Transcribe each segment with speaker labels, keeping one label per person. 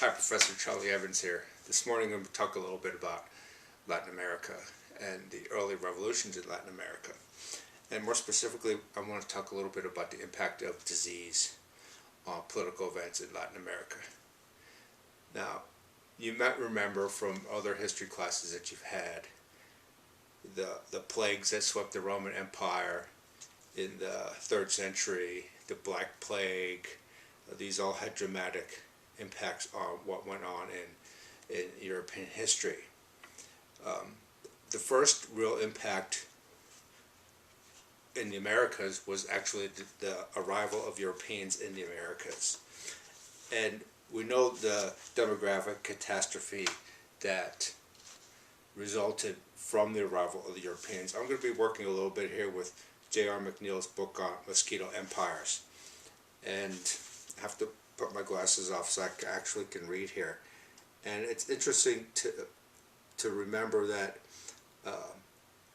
Speaker 1: Hi, Professor Charlie Evans here. This morning I'm going to talk a little bit about Latin America and the early revolutions in Latin America. And more specifically, I want to talk a little bit about the impact of disease on political events in Latin America. Now, you might remember from other history classes that you've had the plagues that swept the Roman Empire in the 3rd century, the Black Plague. These all had dramatic impacts on what went on in European history. The first real impact in the Americas was actually the arrival of Europeans in the Americas. And we know the demographic catastrophe that resulted from the arrival of the Europeans. I'm going to be working a little bit here with J.R. McNeil's book on mosquito empires. And I have to put my glasses off so I actually can read here. And it's interesting to remember that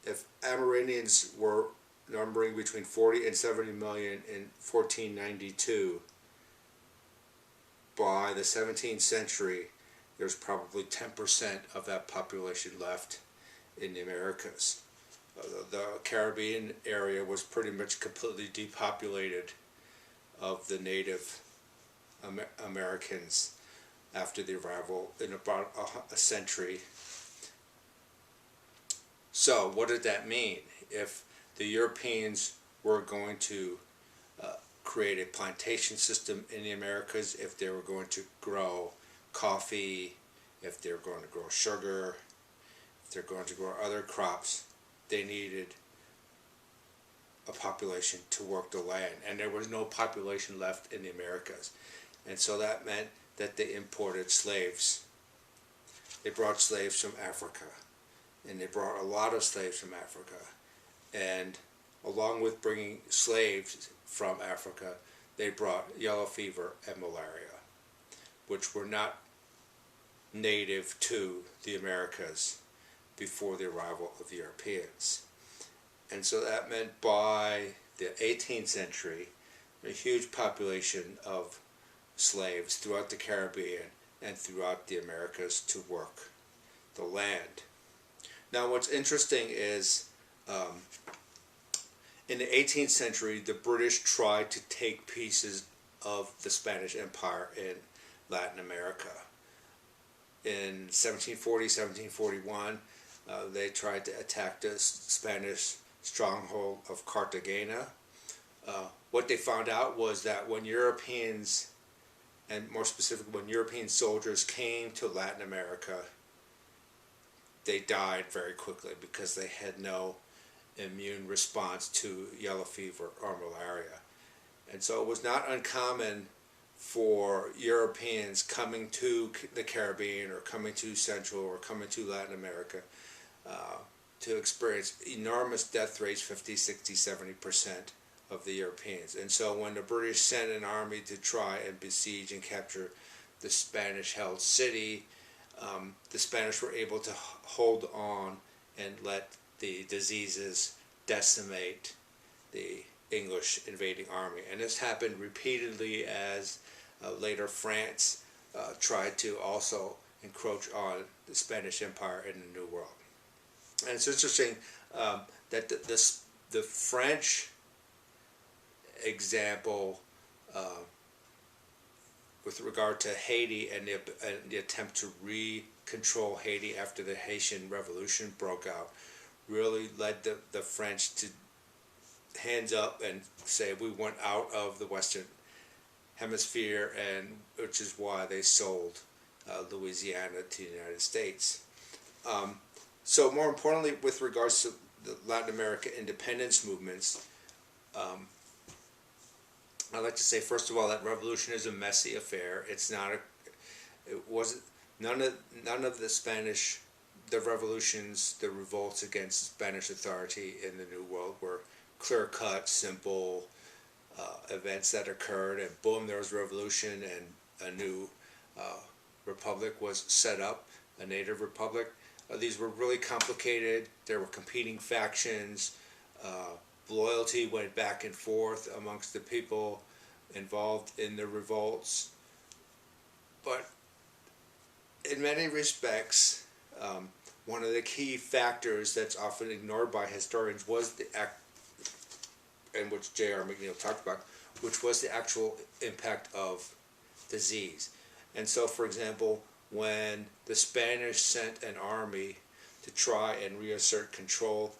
Speaker 1: if Amerindians were numbering between 40 and 70 million in 1492, by the 17th century there's probably 10% of that population left in the Americas. The Caribbean area was pretty much completely depopulated of the native Americans after the arrival in about a century. So what did that mean? If the Europeans were going to create a plantation system in the Americas, if they were going to grow coffee, if they were going to grow sugar, if they're going to grow other crops, they needed a population to work the land, and there was no population left in the Americas. And so that meant that they imported slaves. They brought slaves from Africa, and they brought a lot of slaves from Africa. And along with bringing slaves from Africa, they brought yellow fever and malaria, which were not native to the Americas before the arrival of the Europeans. And so that meant by the 18th century, a huge population of slaves throughout the Caribbean and throughout the Americas to work the land. Now what's interesting is in the 18th century the British tried to take pieces of the Spanish Empire in Latin America. In 1740, 1741 they tried to attack the Spanish stronghold of Cartagena. What they found out was that when Europeans, and more specifically when European soldiers came to Latin America, they died very quickly because they had no immune response to yellow fever or malaria. And so it was not uncommon for Europeans coming to the Caribbean or coming to Central or coming to Latin America to experience enormous death rates, 50, 60, 70% of the Europeans. And so when the British sent an army to try and besiege and capture the Spanish-held city, the Spanish were able to hold on and let the diseases decimate the English invading army. And this happened repeatedly as later France tried to also encroach on the Spanish Empire in the New World. And it's interesting that the French example with regard to Haiti and the attempt to re-control Haiti after the Haitian Revolution broke out really led the French to hands up and say we want out of the Western Hemisphere, and which is why they sold Louisiana to the United States. So more importantly, with regards to the Latin America independence movements, I'd like to say first of all that revolution is a messy affair. It's not it wasn't none of the revolutions, the revolts against Spanish authority in the New World were clear-cut, simple events that occurred, and boom, there was revolution, and a new republic was set up, a native republic. These were really complicated. There were competing factions. Loyalty went back and forth amongst the people involved in the revolts. But in many respects, one of the key factors that's often ignored by historians was the act, and which J.R. McNeill talked about, which was the actual impact of disease. And so, for example, when the Spanish sent an army to try and reassert control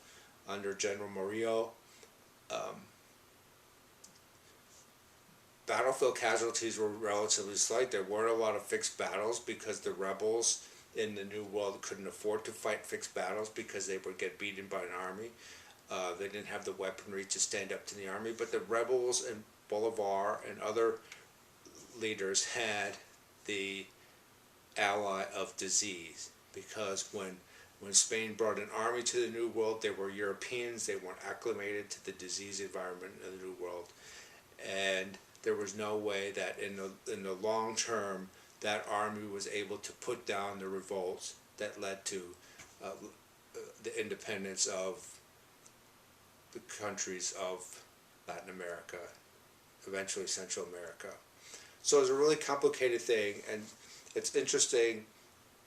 Speaker 1: under General Murillo, battlefield casualties were relatively slight. There weren't a lot of fixed battles because the rebels in the New World couldn't afford to fight fixed battles because they would get beaten by an army. They didn't have the weaponry to stand up to the army, but the rebels and Bolivar and other leaders had the ally of disease, because when Spain brought an army to the New World, they were Europeans. They weren't acclimated to the disease environment of the New World, and there was no way that in the long term that army was able to put down the revolts that led to the independence of the countries of Latin America, eventually Central America. So it's a really complicated thing, and it's interesting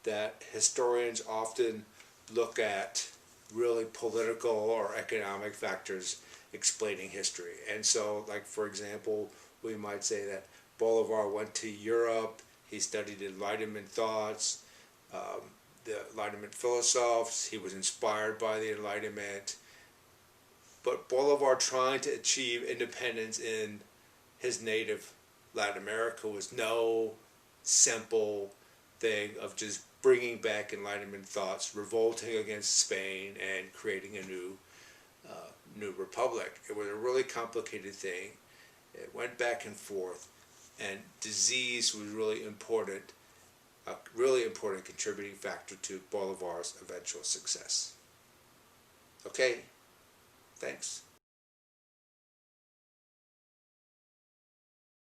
Speaker 1: that historians often look at really political or economic factors explaining history. And so, like, for example, we might say that Bolivar went to Europe, he studied Enlightenment thoughts, the Enlightenment philosophes, he was inspired by the Enlightenment. But Bolivar trying to achieve independence in his native Latin America was no simple thing of just bringing back Enlightenment thoughts, revolting against Spain, and creating a new republic. It was a really complicated thing. It went back and forth, and disease was really important, a really important contributing factor to Bolivar's eventual success. Okay, thanks.